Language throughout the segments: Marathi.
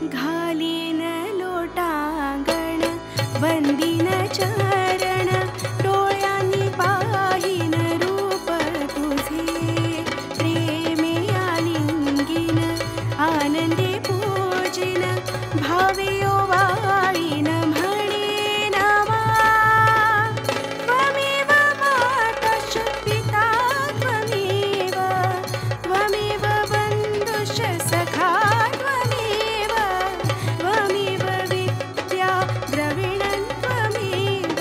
घालीन लोटांगण वंदीन चरण डोळ्यांनी पाहीन रूप तुझे प्रेमे आलिंगीन आनंदे पूजिन भावे ओवाळीन म्हणेन मा त्वमेव माताश्च पिता त्वमेव त्वमेव बन्धुश्च सखा त्वमेव त्वमेव विद्या द्रविणं त्वमेव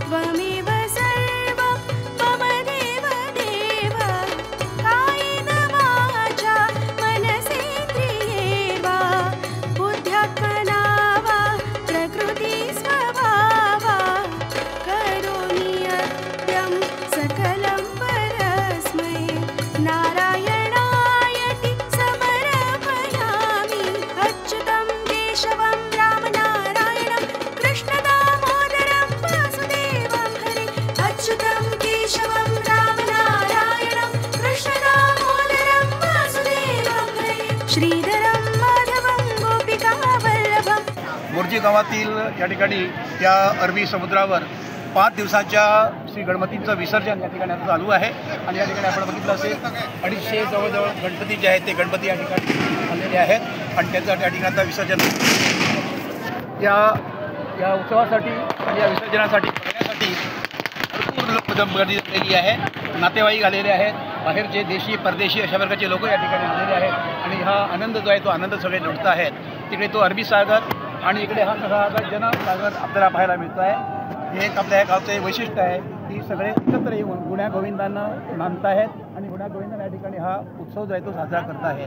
त्वमेव सर्वं मम देव देव कायेन वाचा मनसेन्द्रियेर्वा बुद्ध्यात्मना वा प्रकृति स्वभावा करोमि यद्यं सकलं परस्मै नारायणायति समर्पयामि अच्युतं केशवं रामनारायणं कृष्णदामोदरं वासुदेवं हरे अच्युतं केशवं रामनारायणं कृष्णदामोदरं वासुदेवं हरे श्रीधरं माधवं गोपिकावल्लभं मोर्जी गावातील या ठिकाणी त्या अरबी समुद्रावर 5 दिवसाच्या श्री गणपतींचं विसर्जन या ठिकाणी आता चालू आहे आणि या ठिकाणी आपण बघितलं असेल 250 जवळजवळ गणपती जे आहेत ते गणपती या ठिकाणी आलेले आहेत आणि त्यांचं त्या ठिकाणी आता विसर्जन या उत्सवासाठी आणि या विसर्जनासाठी बघण्यासाठी भरपूर लोक गर्दी झालेली आहे, नातेवाईक आलेले आहेत, बाहेरचे देशी परदेशी अशा प्रकारचे लोक या ठिकाणी आलेले आहेत आणि हा आनंद जो आहे तो आनंद सगळे लुटत आहेत. तिकडे तो अरबी सागर आणि इकडे हा सगळा जनसागर आपल्याला पाहायला मिळतो आहे. हे एक आपल्या गावचे वैशिष्ट्य आहे की सगळे एकत्र येऊन गुण्यागोविंदांना मानत आहेत आणि गुण्यागोविंदांना या ठिकाणी हा उत्सव जो आहे तो साजरा करत आहेत.